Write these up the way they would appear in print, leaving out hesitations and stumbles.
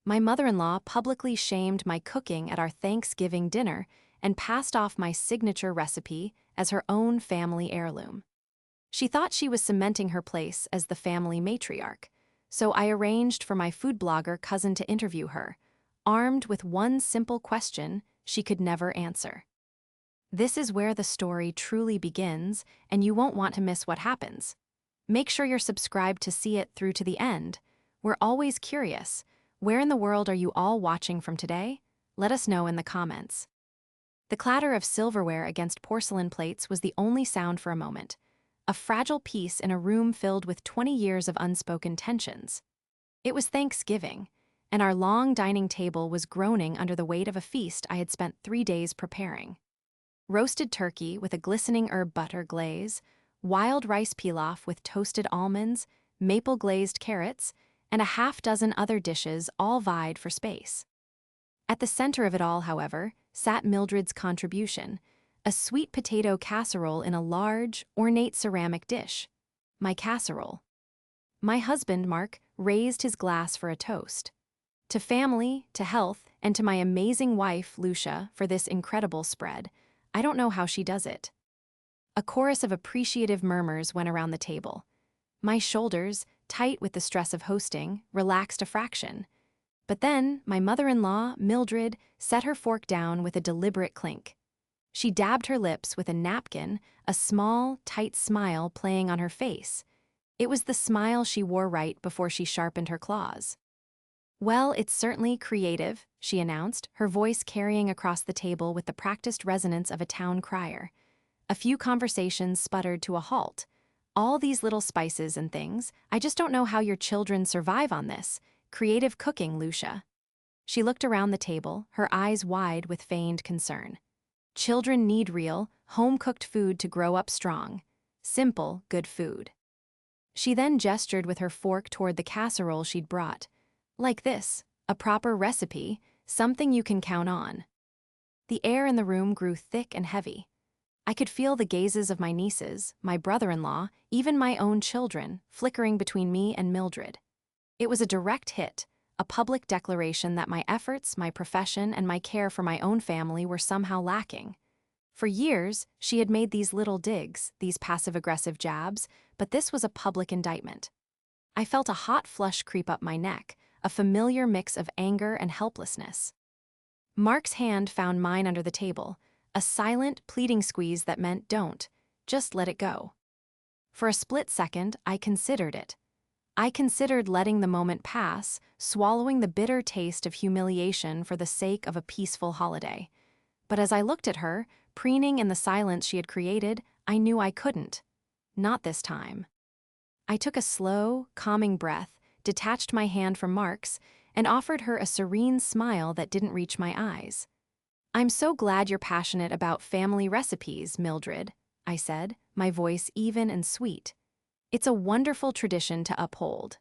My mother-in-law publicly shamed my cooking at our Thanksgiving dinner and passed off my signature recipe as her own family heirloom. She thought she was cementing her place as the family matriarch, so I arranged for my food blogger cousin to interview her, armed with one simple question she could never answer. This is where the story truly begins, and you won't want to miss what happens. Make sure you're subscribed to see it through to the end. We're always curious. Where in the world are you all watching from today? Let us know in the comments. The clatter of silverware against porcelain plates was the only sound for a moment, a fragile piece in a room filled with 20 years of unspoken tensions. It was Thanksgiving, and our long dining table was groaning under the weight of a feast I had spent 3 days preparing. Roasted turkey with a glistening herb butter glaze, wild rice pilaf with toasted almonds, maple-glazed carrots, and a half-dozen other dishes all vied for space. At the center of it all, however, sat Mildred's contribution, a sweet potato casserole in a large, ornate ceramic dish. My casserole. My husband, Mark, raised his glass for a toast. To family, to health, and to my amazing wife, Lucia, for this incredible spread. I don't know how she does it. A chorus of appreciative murmurs went around the table. My shoulders, tight with the stress of hosting, relaxed a fraction. But then, my mother-in-law, Mildred, set her fork down with a deliberate clink. She dabbed her lips with a napkin, a small, tight smile playing on her face. It was the smile she wore right before she sharpened her claws. "Well, it's certainly creative," she announced, her voice carrying across the table with the practiced resonance of a town crier. A few conversations sputtered to a halt. "All these little spices and things, I just don't know how your children survive on this. Creative cooking, Lucia." She looked around the table, her eyes wide with feigned concern. "Children need real, home-cooked food to grow up strong. Simple, good food." She then gestured with her fork toward the casserole she'd brought. "Like this, a proper recipe, something you can count on." The air in the room grew thick and heavy. I could feel the gazes of my nieces, my brother-in-law, even my own children, flickering between me and Mildred. It was a direct hit, a public declaration that my efforts, my profession, and my care for my own family were somehow lacking. For years, she had made these little digs, these passive-aggressive jabs, but this was a public indictment. I felt a hot flush creep up my neck, a familiar mix of anger and helplessness. Mark's hand found mine under the table, a silent, pleading squeeze that meant don't, just let it go. For a split second, I considered it. I considered letting the moment pass, swallowing the bitter taste of humiliation for the sake of a peaceful holiday. But as I looked at her, preening in the silence she had created, I knew I couldn't. Not this time. I took a slow, calming breath, detached my hand from Mark's, and offered her a serene smile that didn't reach my eyes. "I'm so glad you're passionate about family recipes, Mildred," I said, my voice even and sweet. "It's a wonderful tradition to uphold."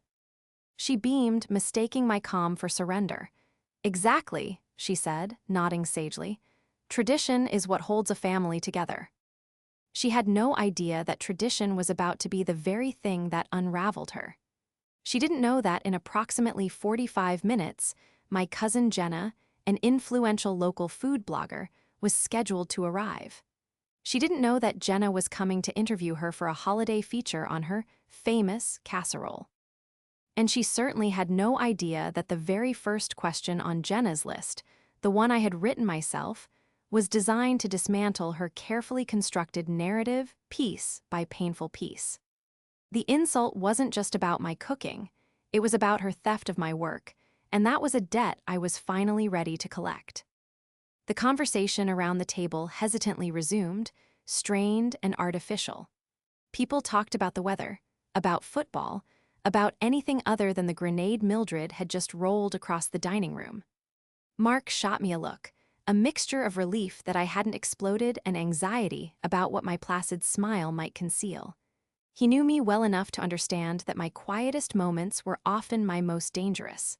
She beamed, mistaking my calm for surrender. "Exactly," she said, nodding sagely. "Tradition is what holds a family together." She had no idea that tradition was about to be the very thing that unraveled her. She didn't know that in approximately 45 minutes, my cousin Jenna, an influential local food blogger, was scheduled to arrive. She didn't know that Jenna was coming to interview her for a holiday feature on her famous casserole. And she certainly had no idea that the very first question on Jenna's list, the one I had written myself, was designed to dismantle her carefully constructed narrative piece by painful piece. The insult wasn't just about my cooking, it was about her theft of my work, and that was a debt I was finally ready to collect. The conversation around the table hesitantly resumed, strained and artificial. People talked about the weather, about football, about anything other than the grenade Mildred had just rolled across the dining room. Mark shot me a look, a mixture of relief that I hadn't exploded and anxiety about what my placid smile might conceal. He knew me well enough to understand that my quietest moments were often my most dangerous.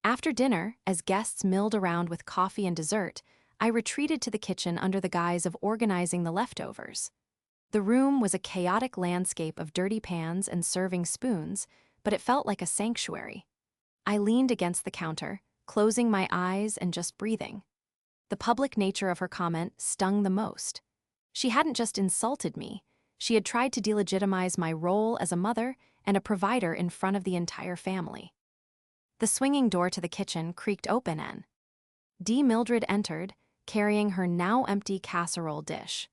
After dinner, as guests milled around with coffee and dessert, I retreated to the kitchen under the guise of organizing the leftovers. The room was a chaotic landscape of dirty pans and serving spoons, but it felt like a sanctuary. I leaned against the counter, closing my eyes and just breathing. The public nature of her comment stung the most. She hadn't just insulted me, she had tried to delegitimize my role as a mother and a provider in front of the entire family. The swinging door to the kitchen creaked open and Mildred entered, carrying her now empty casserole dish.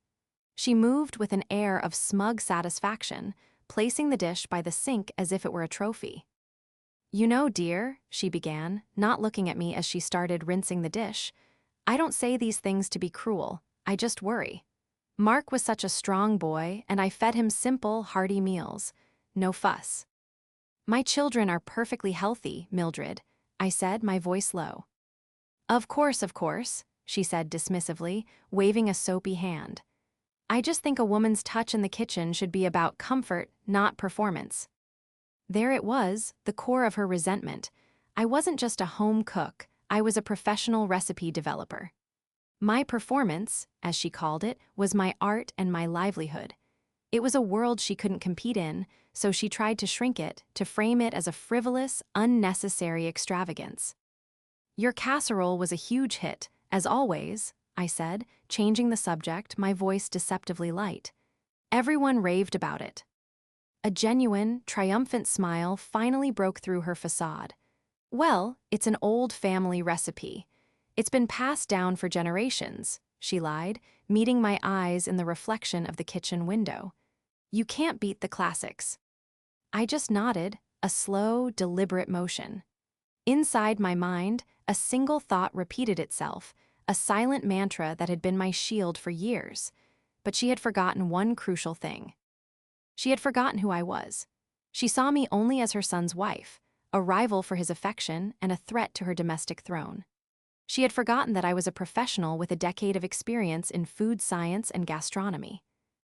She moved with an air of smug satisfaction, placing the dish by the sink as if it were a trophy. "You know, dear," she began, not looking at me as she started rinsing the dish, "I don't say these things to be cruel, I just worry. Mark was such a strong boy, and I fed him simple, hearty meals. No fuss." "My children are perfectly healthy, Mildred," I said, my voice low. Of course," she said dismissively, waving a soapy hand. "I just think a woman's touch in the kitchen should be about comfort, not performance." There it was, the core of her resentment. I wasn't just a home cook, I was a professional recipe developer. My performance, as she called it, was my art and my livelihood. It was a world she couldn't compete in, so she tried to shrink it, to frame it as a frivolous, unnecessary extravagance. "Your casserole was a huge hit, as always," I said, changing the subject, my voice deceptively light. "Everyone raved about it." A genuine, triumphant smile finally broke through her facade. "Well, it's an old family recipe. It's been passed down for generations," she lied, meeting my eyes in the reflection of the kitchen window. "You can't beat the classics." I just nodded, a slow, deliberate motion. Inside my mind, a single thought repeated itself, a silent mantra that had been my shield for years. But she had forgotten one crucial thing. She had forgotten who I was. She saw me only as her son's wife, a rival for his affection and a threat to her domestic throne. She had forgotten that I was a professional with a decade of experience in food science and gastronomy.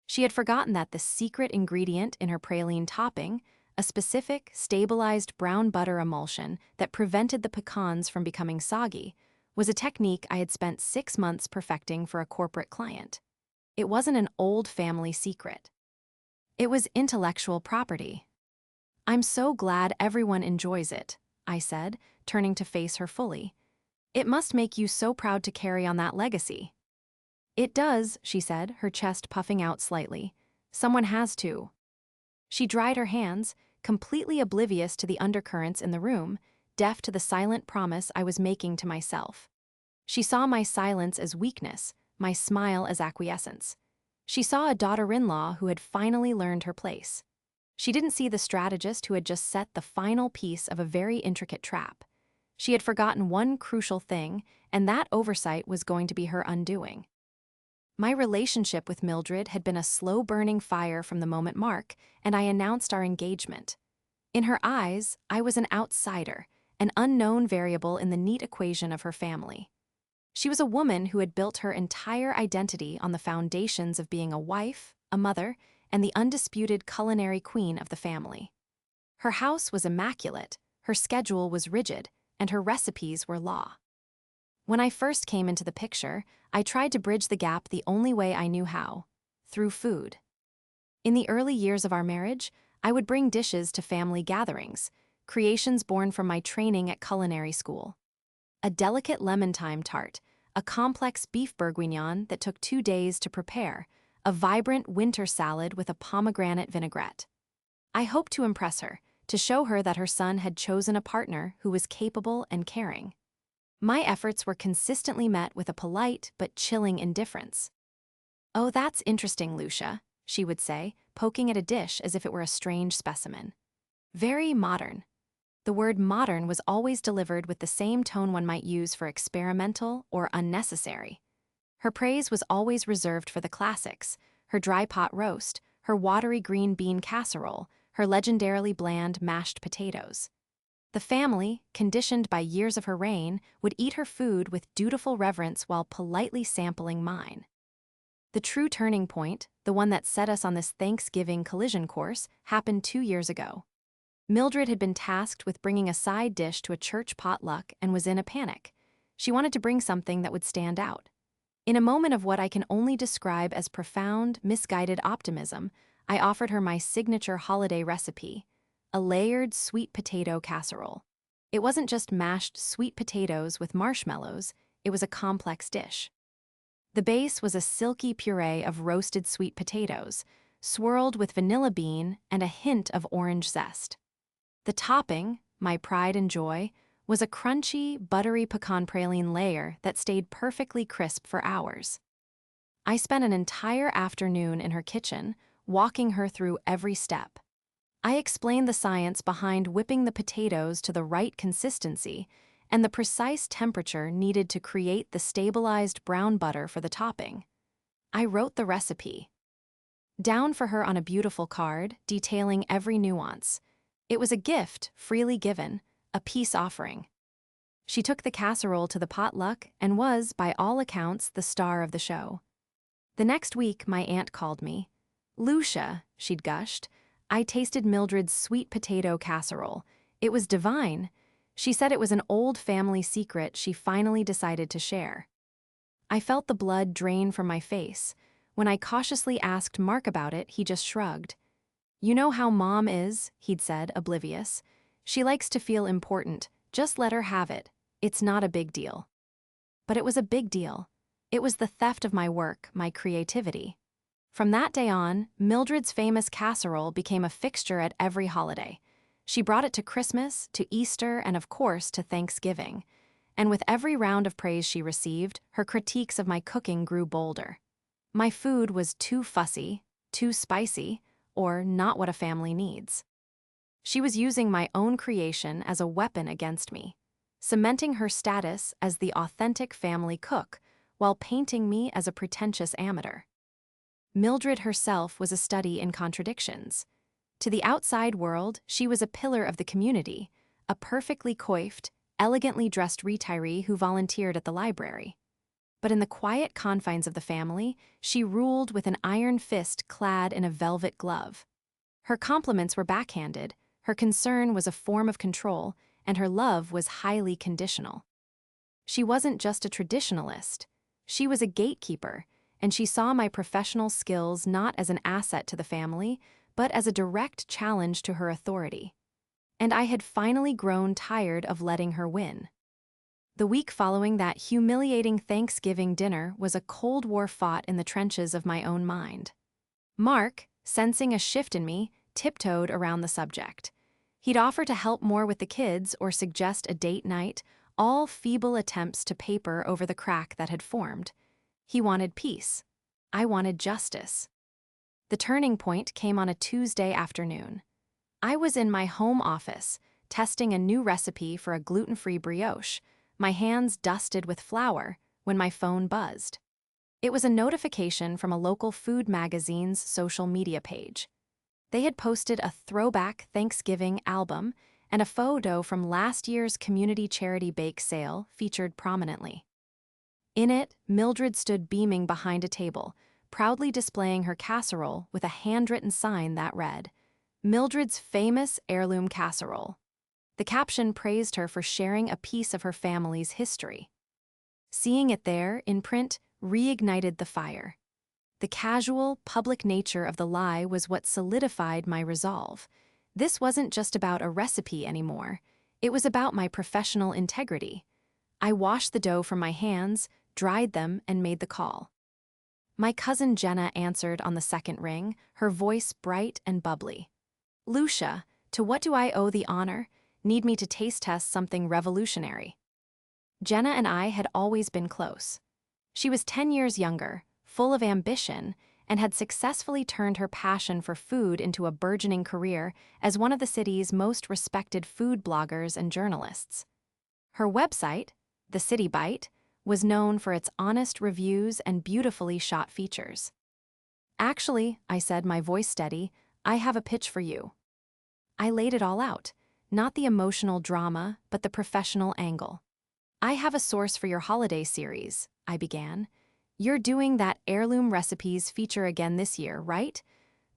She had forgotten that the secret ingredient in her praline topping, a specific, stabilized brown butter emulsion that prevented the pecans from becoming soggy, was a technique I had spent 6 months perfecting for a corporate client. It wasn't an old family secret. It was intellectual property. "I'm so glad everyone enjoys it," I said, turning to face her fully. "It must make you so proud to carry on that legacy." "It does," she said, her chest puffing out slightly. "Someone has to." She dried her hands, completely oblivious to the undercurrents in the room, deaf to the silent promise I was making to myself. She saw my silence as weakness, my smile as acquiescence. She saw a daughter-in-law who had finally learned her place. She didn't see the strategist who had just set the final piece of a very intricate trap. She had forgotten one crucial thing, and that oversight was going to be her undoing. My relationship with Mildred had been a slow-burning fire from the moment Mark and I announced our engagement. In her eyes, I was an outsider, an unknown variable in the neat equation of her family. She was a woman who had built her entire identity on the foundations of being a wife, a mother, and the undisputed culinary queen of the family. Her house was immaculate, her schedule was rigid, and her recipes were law. When I first came into the picture, I tried to bridge the gap the only way I knew how: through food. In the early years of our marriage, I would bring dishes to family gatherings, creations born from my training at culinary school. A delicate lemon thyme tart, a complex beef bourguignon that took 2 days to prepare, a vibrant winter salad with a pomegranate vinaigrette. I hoped to impress her, to show her that her son had chosen a partner who was capable and caring. My efforts were consistently met with a polite but chilling indifference. "Oh, that's interesting, Lucia," she would say, poking at a dish as if it were a strange specimen. "Very modern." The word modern was always delivered with the same tone one might use for experimental or unnecessary. Her praise was always reserved for the classics: her dry pot roast, her watery green bean casserole, her legendarily bland mashed potatoes. The family, conditioned by years of her reign, would eat her food with dutiful reverence while politely sampling mine. The true turning point, the one that set us on this Thanksgiving collision course, happened 2 years ago. Mildred had been tasked with bringing a side dish to a church potluck and was in a panic. She wanted to bring something that would stand out. In a moment of what I can only describe as profound, misguided optimism, I offered her my signature holiday recipe: a layered sweet potato casserole. It wasn't just mashed sweet potatoes with marshmallows, it was a complex dish. The base was a silky puree of roasted sweet potatoes, swirled with vanilla bean and a hint of orange zest. The topping, my pride and joy, was a crunchy, buttery pecan praline layer that stayed perfectly crisp for hours. I spent an entire afternoon in her kitchen, walking her through every step. I explained the science behind whipping the potatoes to the right consistency and the precise temperature needed to create the stabilized brown butter for the topping. I wrote the recipe down for her on a beautiful card, detailing every nuance. It was a gift, freely given, a peace offering. She took the casserole to the potluck and was, by all accounts, the star of the show. The next week, my aunt called me. "Lucia," she'd gushed, "I tasted Mildred's sweet potato casserole. It was divine." She said it was an old family secret she finally decided to share. I felt the blood drain from my face. When I cautiously asked Mark about it, he just shrugged. "You know how Mom is," he'd said, oblivious. "She likes to feel important. Just let her have it. It's not a big deal." But it was a big deal. It was the theft of my work, my creativity. From that day on, Mildred's famous casserole became a fixture at every holiday. She brought it to Christmas, to Easter, and of course to Thanksgiving. And with every round of praise she received, her critiques of my cooking grew bolder. My food was too fussy, too spicy, or not what a family needs. She was using my own creation as a weapon against me, cementing her status as the authentic family cook, while painting me as a pretentious amateur. Mildred herself was a study in contradictions. To the outside world, she was a pillar of the community, a perfectly coiffed, elegantly dressed retiree who volunteered at the library. But in the quiet confines of the family, she ruled with an iron fist clad in a velvet glove. Her compliments were backhanded, her concern was a form of control, and her love was highly conditional. She wasn't just a traditionalist. She was a gatekeeper, and she saw my professional skills not as an asset to the family, but as a direct challenge to her authority. And I had finally grown tired of letting her win. The week following that humiliating Thanksgiving dinner was a Cold War fought in the trenches of my own mind. Mark, sensing a shift in me, tiptoed around the subject. He'd offer to help more with the kids or suggest a date night, all feeble attempts to paper over the crack that had formed. He wanted peace. I wanted justice. The turning point came on a Tuesday afternoon. I was in my home office, testing a new recipe for a gluten-free brioche, my hands dusted with flour, when my phone buzzed. It was a notification from a local food magazine's social media page. They had posted a throwback Thanksgiving album, and a photo from last year's community charity bake sale featured prominently. In it, Mildred stood beaming behind a table, proudly displaying her casserole with a handwritten sign that read, "Mildred's famous heirloom casserole." The caption praised her for sharing a piece of her family's history. Seeing it there, in print, reignited the fire. The casual, public nature of the lie was what solidified my resolve. This wasn't just about a recipe anymore. It was about my professional integrity. I washed the dough from my hands, dried them, and made the call. My cousin Jenna answered on the second ring, her voice bright and bubbly. "Lucia, to what do I owe the honor? Need me to taste test something revolutionary?" Jenna and I had always been close. She was 10 years younger, full of ambition, and had successfully turned her passion for food into a burgeoning career as one of the city's most respected food bloggers and journalists. Her website, The City Bite, was known for its honest reviews and beautifully shot features. "Actually," I said, my voice steady, "I have a pitch for you." I laid it all out, not the emotional drama, but the professional angle. "I have a source for your holiday series," I began. "You're doing that heirloom recipes feature again this year, right?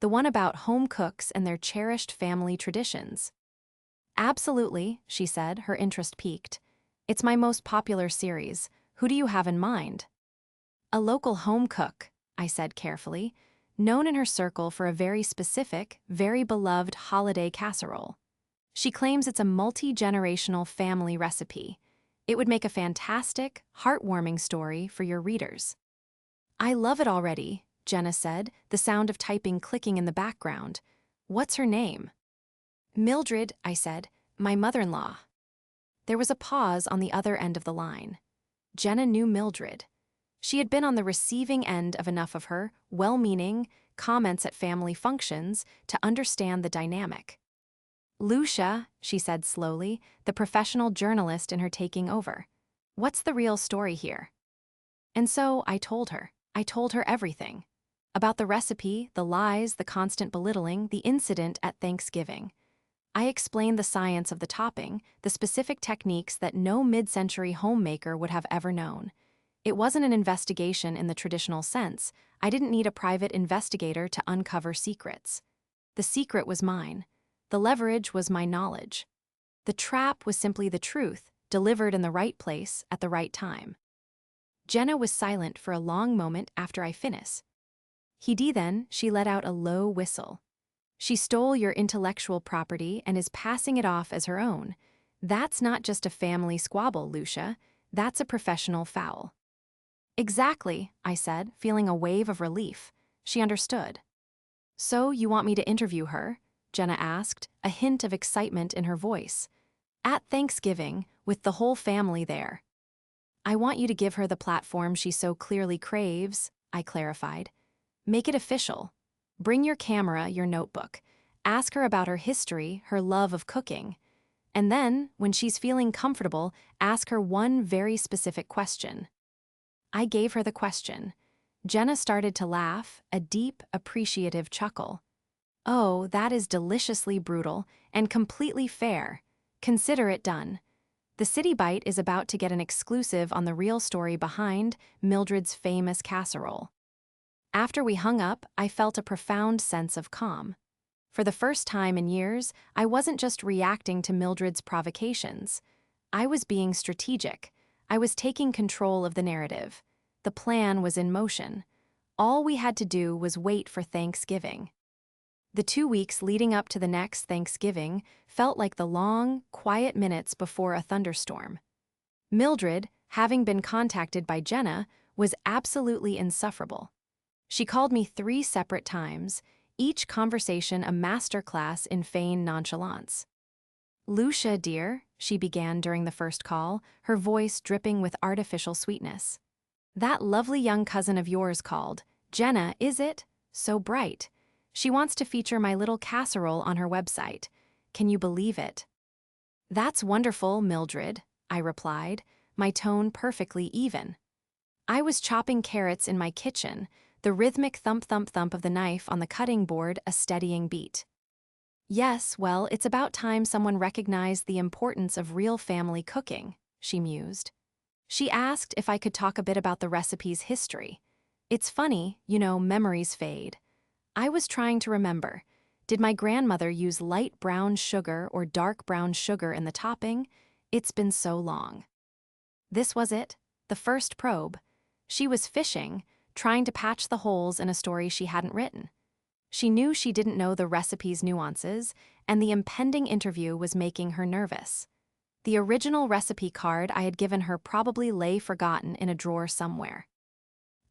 The one about home cooks and their cherished family traditions." "Absolutely," she said, her interest piqued. "It's my most popular series. Who do you have in mind?" "A local home cook," I said carefully, "known in her circle for a very specific, very beloved holiday casserole." She claims it's a multi-generational family recipe. It would make a fantastic, heartwarming story for your readers. I love it already, Jenna said, the sound of typing clicking in the background. What's her name? Mildred, I said, my mother-in-law. There was a pause on the other end of the line. Jenna knew Mildred. She had been on the receiving end of enough of her well-meaning comments at family functions to understand the dynamic. Lucia, she said slowly, the professional journalist in her taking over. What's the real story here? And so I told her. I told her everything. About the recipe, the lies, the constant belittling, the incident at Thanksgiving. I explained the science of the topping, the specific techniques that no mid-century homemaker would have ever known. It wasn't an investigation in the traditional sense. I didn't need a private investigator to uncover secrets. The secret was mine. The leverage was my knowledge. The trap was simply the truth, delivered in the right place at the right time. Jenna was silent for a long moment after I finished. Then, she let out a low whistle. She stole your intellectual property and is passing it off as her own. That's not just a family squabble, Lucia. That's a professional foul. Exactly, I said, feeling a wave of relief. She understood. So you want me to interview her? Jenna asked, a hint of excitement in her voice. At Thanksgiving, with the whole family there. I want you to give her the platform she so clearly craves, I clarified. Make it official. Bring your camera, your notebook. Ask her about her history, her love of cooking. And then, when she's feeling comfortable, ask her one very specific question. I gave her the question. Jenna started to laugh, a deep, appreciative chuckle. Oh, that is deliciously brutal and completely fair. Consider it done. The City Bite is about to get an exclusive on the real story behind Mildred's famous casserole. After we hung up, I felt a profound sense of calm. For the first time in years, I wasn't just reacting to Mildred's provocations. I was being strategic. I was taking control of the narrative. The plan was in motion. All we had to do was wait for Thanksgiving. The 2 weeks leading up to the next Thanksgiving felt like the long, quiet minutes before a thunderstorm. Mildred, having been contacted by Jenna, was absolutely insufferable. She called me 3 separate times, each conversation a masterclass in feigned nonchalance. Lucia, dear, she began during the first call, her voice dripping with artificial sweetness. That lovely young cousin of yours called. Jenna, is it? So bright. She wants to feature my little casserole on her website. Can you believe it? That's wonderful, Mildred, I replied, my tone perfectly even. I was chopping carrots in my kitchen, the rhythmic thump-thump-thump of the knife on the cutting board a steadying beat. Yes, well, it's about time someone recognized the importance of real family cooking, she mused. She asked if I could talk a bit about the recipe's history. It's funny, memories fade. I was trying to remember. Did my grandmother use light brown sugar or dark brown sugar in the topping? It's been so long. This was it, the first probe. She was fishing, trying to patch the holes in a story she hadn't written. She knew she didn't know the recipe's nuances, and the impending interview was making her nervous. The original recipe card I had given her probably lay forgotten in a drawer somewhere.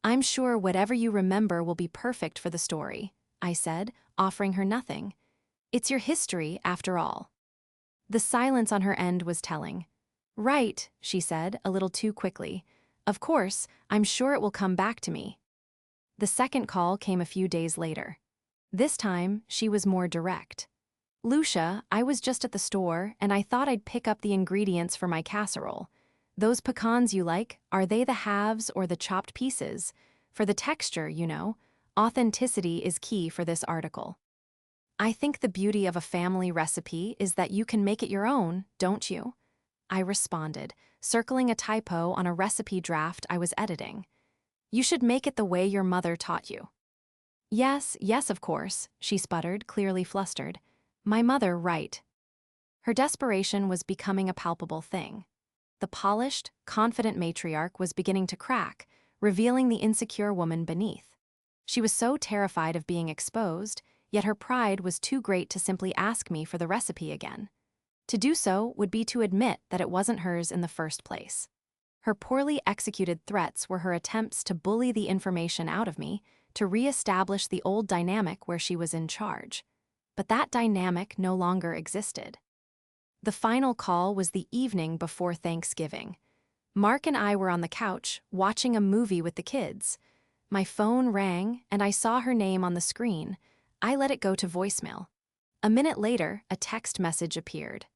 I'm sure whatever you remember will be perfect for the story, I said, offering her nothing. It's your history, after all. The silence on her end was telling. Right, she said, a little too quickly. Of course, I'm sure it will come back to me. The second call came a few days later. This time, she was more direct. Lucia, I was just at the store, and I thought I'd pick up the ingredients for my casserole. Those pecans you like, are they the halves or the chopped pieces? For the texture, authenticity is key for this article. I think the beauty of a family recipe is that you can make it your own, don't you? I responded, circling a typo on a recipe draft I was editing. You should make it the way your mother taught you. Yes, of course, she sputtered, clearly flustered. My mother, right. Her desperation was becoming a palpable thing. The polished, confident matriarch was beginning to crack, revealing the insecure woman beneath. She was so terrified of being exposed, yet her pride was too great to simply ask me for the recipe again. To do so would be to admit that it wasn't hers in the first place. Her poorly executed threats were her attempts to bully the information out of me, to re-establish the old dynamic where she was in charge. But that dynamic no longer existed. The final call was the evening before Thanksgiving. Mark and I were on the couch, watching a movie with the kids. My phone rang, and I saw her name on the screen. I let it go to voicemail. A minute later, a text message appeared.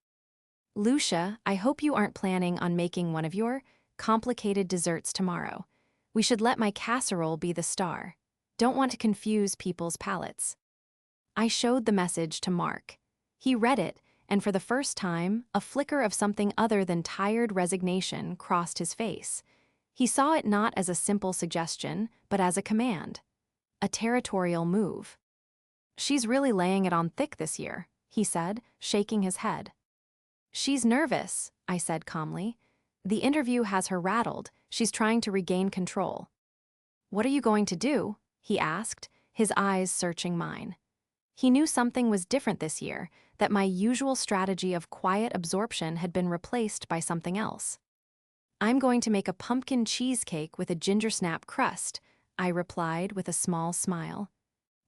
"Lucia, I hope you aren't planning on making one of your complicated desserts tomorrow. We should let my casserole be the star. Don't want to confuse people's palates." I showed the message to Mark. He read it, and for the first time, a flicker of something other than tired resignation crossed his face. He saw it not as a simple suggestion, but as a command. A territorial move. "She's really laying it on thick this year," he said, shaking his head. "She's nervous," I said calmly. "The interview has her rattled. She's trying to regain control." "What are you going to do?" he asked, his eyes searching mine. He knew something was different this year, that my usual strategy of quiet absorption had been replaced by something else. "I'm going to make a pumpkin cheesecake with a ginger snap crust," I replied with a small smile.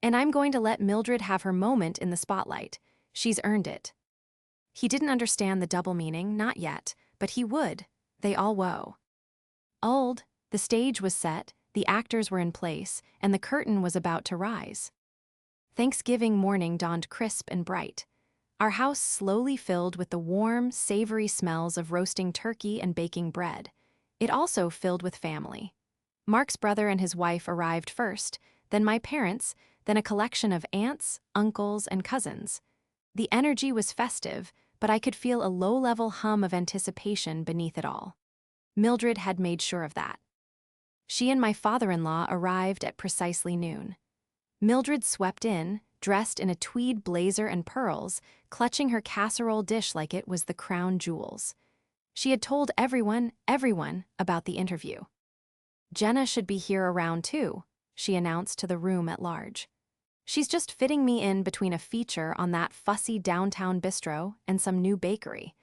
"And I'm going to let Mildred have her moment in the spotlight. She's earned it." He didn't understand the double meaning, not yet, but he would. They all woe. Old, the stage was set, the actors were in place, and the curtain was about to rise. Thanksgiving morning dawned crisp and bright. Our house slowly filled with the warm, savory smells of roasting turkey and baking bread. It also filled with family. Mark's brother and his wife arrived first, then my parents, then a collection of aunts, uncles, and cousins. The energy was festive, but I could feel a low-level hum of anticipation beneath it all. Mildred had made sure of that. She and my father-in-law arrived at precisely noon. Mildred swept in, dressed in a tweed blazer and pearls, clutching her casserole dish like it was the crown jewels. She had told everyone, about the interview. "Jenna should be here around too," she announced to the room at large. "She's just fitting me in between a feature on that fussy downtown bistro and some new bakery.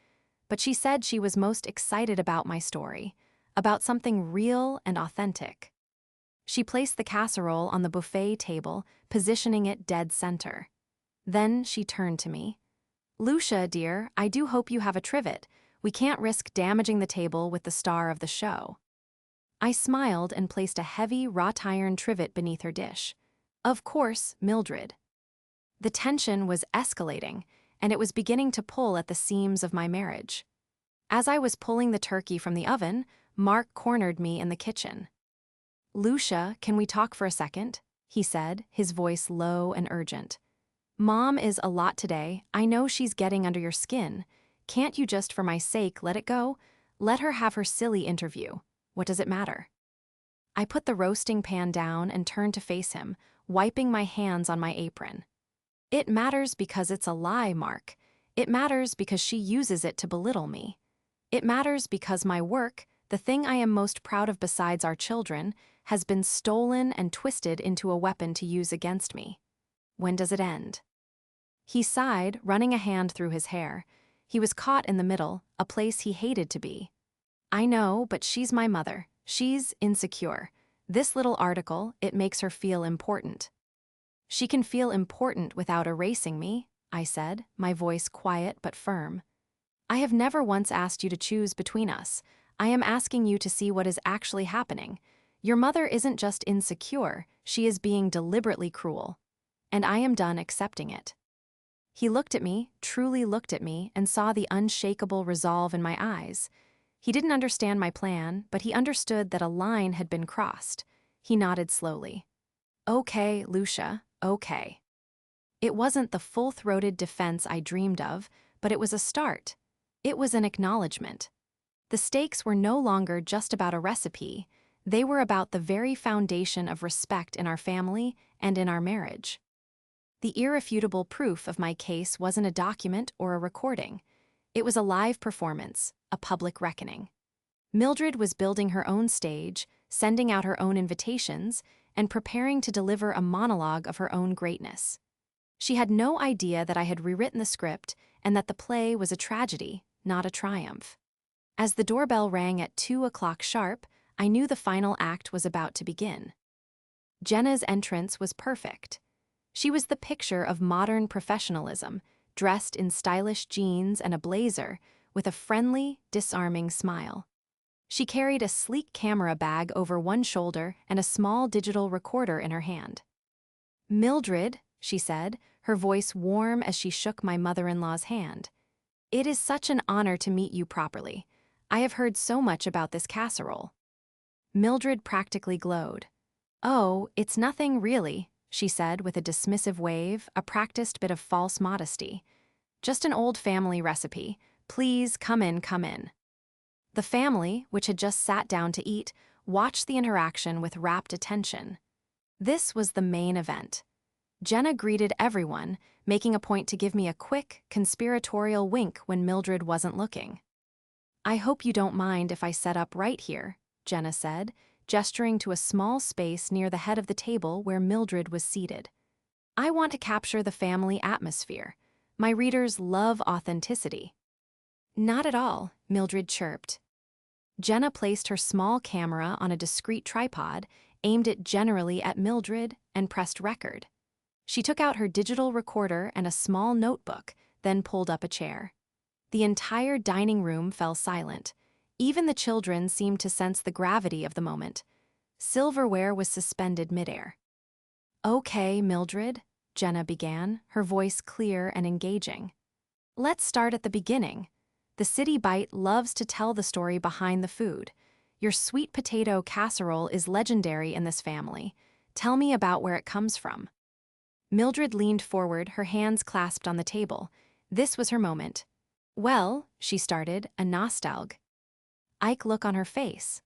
But she said she was most excited about my story, about something real and authentic." She placed the casserole on the buffet table, positioning it dead center. Then she turned to me. "Lucia, dear, I do hope you have a trivet. We can't risk damaging the table with the star of the show." I smiled and placed a heavy wrought iron trivet beneath her dish. "Of course, Mildred." The tension was escalating, and it was beginning to pull at the seams of my marriage. As I was pulling the turkey from the oven, Mark cornered me in the kitchen. "Lucia, can we talk for a second?" he said, his voice low and urgent. "Mom is a lot today. I know she's getting under your skin. Can't you just, for my sake, let it go? Let her have her silly interview. What does it matter?" I put the roasting pan down and turned to face him, wiping my hands on my apron. "It matters because it's a lie, Mark. It matters because she uses it to belittle me. It matters because my work, the thing I am most proud of besides our children, has been stolen and twisted into a weapon to use against me. When does it end?" He sighed, running a hand through his hair. He was caught in the middle, a place he hated to be. "I know, but she's my mother. She's insecure. This little article, it makes her feel important." "She can feel important without erasing me," I said, my voice quiet but firm. "I have never once asked you to choose between us. I am asking you to see what is actually happening. Your mother isn't just insecure, she is being deliberately cruel. And I am done accepting it." He looked at me, truly looked at me, and saw the unshakable resolve in my eyes. He didn't understand my plan, but he understood that a line had been crossed. He nodded slowly. "Okay, Lucia, okay." It wasn't the full-throated defense I dreamed of, but it was a start. It was an acknowledgement. The stakes were no longer just about a recipe. They were about the very foundation of respect in our family and in our marriage. The irrefutable proof of my case wasn't a document or a recording. It was a live performance, a public reckoning. Mildred was building her own stage, sending out her own invitations, and preparing to deliver a monologue of her own greatness. She had no idea that I had rewritten the script and that the play was a tragedy, not a triumph. As the doorbell rang at 2 o'clock sharp, I knew the final act was about to begin. Jenna's entrance was perfect. She was the picture of modern professionalism, dressed in stylish jeans and a blazer, with a friendly, disarming smile. She carried a sleek camera bag over one shoulder and a small digital recorder in her hand. "Mildred," she said, her voice warm as she shook my mother-in-law's hand. "It is such an honor to meet you properly. I have heard so much about this casserole." Mildred practically glowed. "Oh, it's nothing really," she said with a dismissive wave, a practiced bit of false modesty. "Just an old family recipe. Please come in, come in." The family, which had just sat down to eat, watched the interaction with rapt attention. This was the main event. Jenna greeted everyone, making a point to give me a quick, conspiratorial wink when Mildred wasn't looking. "I hope you don't mind if I set up right here," Jenna said, gesturing to a small space near the head of the table where Mildred was seated. "I want to capture the family atmosphere. My readers love authenticity." "Not at all," Mildred chirped. Jenna placed her small camera on a discreet tripod, aimed it generally at Mildred, and pressed record. She took out her digital recorder and a small notebook, then pulled up a chair. The entire dining room fell silent. Even the children seemed to sense the gravity of the moment. Silverware was suspended midair. "Okay, Mildred," Jenna began, her voice clear and engaging. "Let's start at the beginning. The City Bite loves to tell the story behind the food. Your sweet potato casserole is legendary in this family. Tell me about where it comes from." Mildred leaned forward, her hands clasped on the table. This was her moment. "Well," she started, a nostalg. Ike look on her face.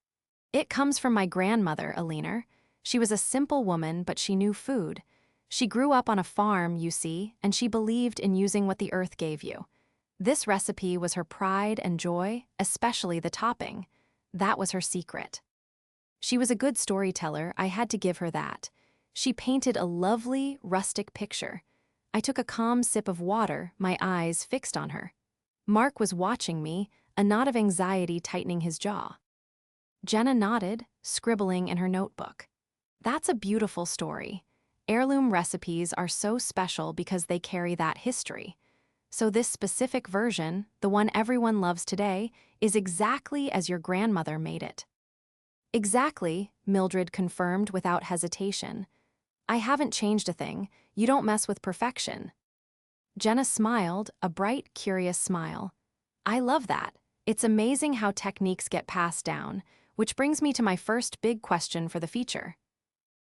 "It comes from my grandmother, Aliner. She was a simple woman, but she knew food. She grew up on a farm, you see, and she believed in using what the earth gave you. This recipe was her pride and joy, especially the topping. That was her secret. She was a good storyteller, I had to give her that. She painted a lovely, rustic picture. I took a calm sip of water, my eyes fixed on her. Mark was watching me, a knot of anxiety tightening his jaw. Jenna nodded, scribbling in her notebook. "That's a beautiful story. Heirloom recipes are so special because they carry that history. So this specific version, the one everyone loves today, is exactly as your grandmother made it." "Exactly," Mildred confirmed without hesitation. "I haven't changed a thing. You don't mess with perfection." Jenna smiled, a bright, curious smile. "I love that. It's amazing how techniques get passed down, which brings me to my first big question for the feature."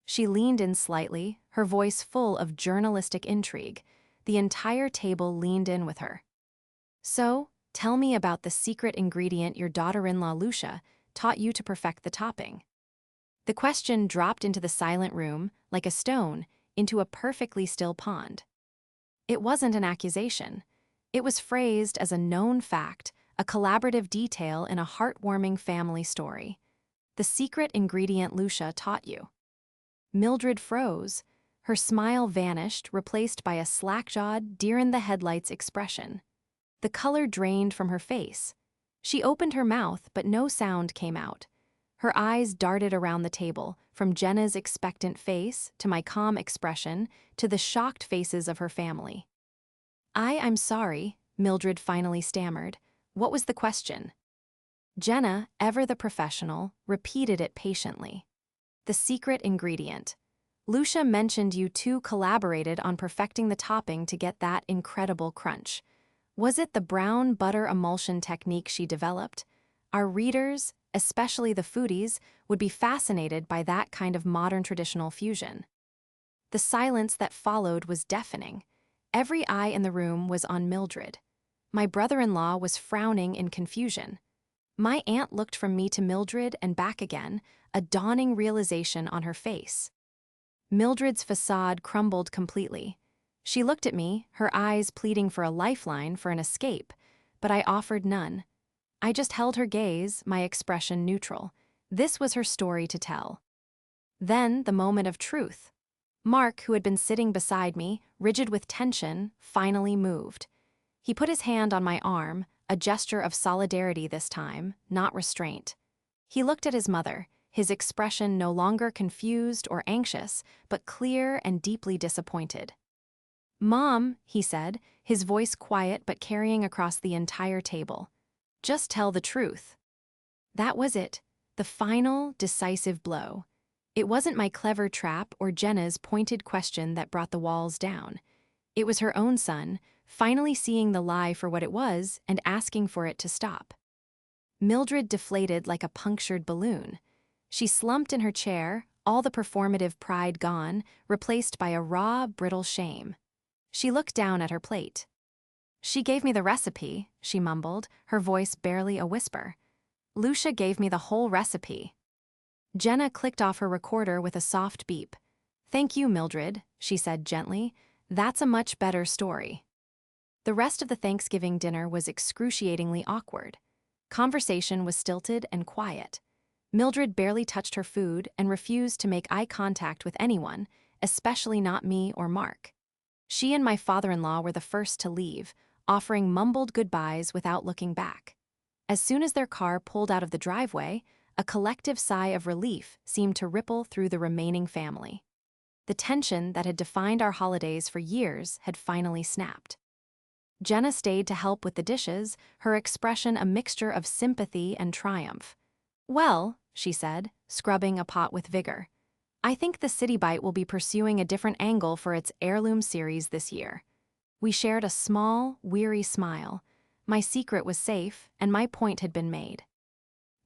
She leaned in slightly, her voice full of journalistic intrigue. The entire table leaned in with her. "So, tell me about the secret ingredient your daughter-in-law Lucia taught you to perfect the topping." The question dropped into the silent room, like a stone, into a perfectly still pond. It wasn't an accusation. It was phrased as a known fact, a collaborative detail in a heartwarming family story. "The secret ingredient Lucia taught you." Mildred froze. Her smile vanished, replaced by a slack-jawed, deer-in-the-headlights expression. The color drained from her face. She opened her mouth, but no sound came out. Her eyes darted around the table, from Jenna's expectant face, to my calm expression, to the shocked faces of her family. I'm sorry," Mildred finally stammered. "What was the question?" Jenna, ever the professional, repeated it patiently. "The secret ingredient. Lucia mentioned you two collaborated on perfecting the topping to get that incredible crunch. Was it the brown butter emulsion technique she developed? Our readers, especially the foodies, would be fascinated by that kind of modern traditional fusion." The silence that followed was deafening. Every eye in the room was on Mildred. My brother-in-law was frowning in confusion. My aunt looked from me to Mildred and back again, a dawning realization on her face. Mildred's facade crumbled completely. She looked at me, her eyes pleading for a lifeline, for an escape, but I offered none. I just held her gaze, my expression neutral. This was her story to tell. Then the moment of truth. Mark, who had been sitting beside me, rigid with tension, finally moved. He put his hand on my arm, a gesture of solidarity this time, not restraint. He looked at his mother, his expression no longer confused or anxious, but clear and deeply disappointed. "Mom," he said, his voice quiet but carrying across the entire table. "Just tell the truth." That was it, the final, decisive blow. It wasn't my clever trap or Jenna's pointed question that brought the walls down. It was her own son, finally seeing the lie for what it was and asking for it to stop. Mildred deflated like a punctured balloon. She slumped in her chair, all the performative pride gone, replaced by a raw, brittle shame. She looked down at her plate. "She gave me the recipe," she mumbled, her voice barely a whisper. "Lucia gave me the whole recipe." Jenna clicked off her recorder with a soft beep. "Thank you, Mildred," she said gently. "That's a much better story." The rest of the Thanksgiving dinner was excruciatingly awkward. Conversation was stilted and quiet. Mildred barely touched her food and refused to make eye contact with anyone, especially not me or Mark. She and my father-in-law were the first to leave, offering mumbled goodbyes without looking back. As soon as their car pulled out of the driveway, a collective sigh of relief seemed to ripple through the remaining family. The tension that had defined our holidays for years had finally snapped. Jenna stayed to help with the dishes, her expression a mixture of sympathy and triumph. "Well," she said, scrubbing a pot with vigor, "I think the City Bite will be pursuing a different angle for its heirloom series this year." We shared a small, weary smile. My secret was safe, and my point had been made.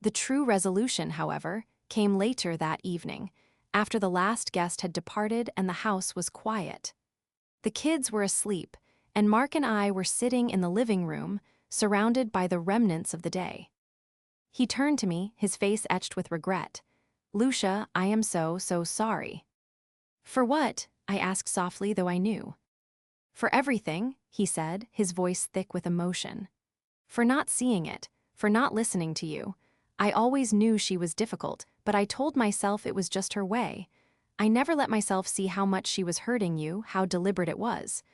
The true resolution, however, came later that evening, after the last guest had departed and the house was quiet. The kids were asleep, and Mark and I were sitting in the living room, surrounded by the remnants of the day. He turned to me, his face etched with regret. "Lucia, I am so sorry." "For what?" I asked softly, though I knew. "For everything," he said, his voice thick with emotion. "For not seeing it, for not listening to you. I always knew she was difficult, but I told myself it was just her way. I never let myself see how much she was hurting you, how deliberate it was.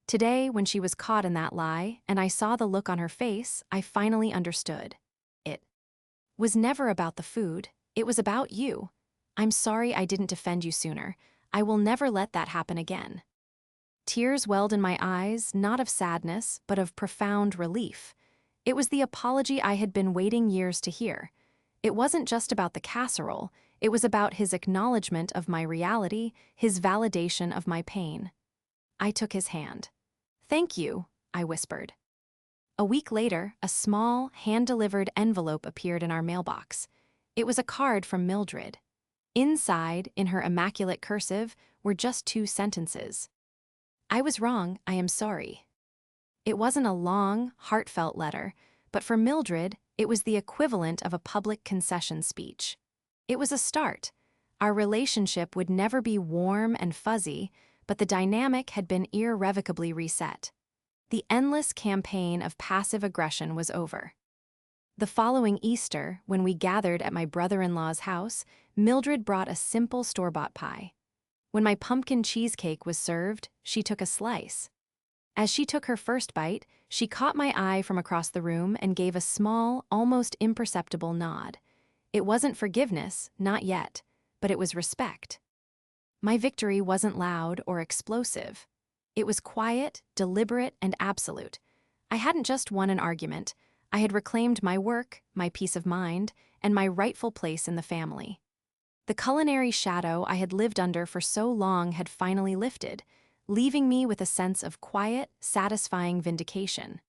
Today, when she was caught in that lie, and I saw the look on her face, I finally understood. It was never about the food, it was about you. I'm sorry I didn't defend you sooner. I will never let that happen again." Tears welled in my eyes, not of sadness, but of profound relief. It was the apology I had been waiting years to hear. It wasn't just about the casserole, it was about his acknowledgement of my reality, his validation of my pain. I took his hand. "Thank you," I whispered. A week later, a small, hand-delivered envelope appeared in our mailbox. It was a card from Mildred. Inside, in her immaculate cursive, were just 2 sentences. "I was wrong, I am sorry." It wasn't a long, heartfelt letter, but for Mildred, it was the equivalent of a public concession speech. It was a start. Our relationship would never be warm and fuzzy, but the dynamic had been irrevocably reset. The endless campaign of passive aggression was over. The following Easter, when we gathered at my brother-in-law's house, Mildred brought a simple store-bought pie. When my pumpkin cheesecake was served, she took a slice. As she took her first bite, she caught my eye from across the room and gave a small, almost imperceptible nod. It wasn't forgiveness, not yet, but it was respect. My victory wasn't loud or explosive. It was quiet, deliberate, and absolute. I hadn't just won an argument. I had reclaimed my work, my peace of mind, and my rightful place in the family. The culinary shadow I had lived under for so long had finally lifted, leaving me with a sense of quiet, satisfying vindication.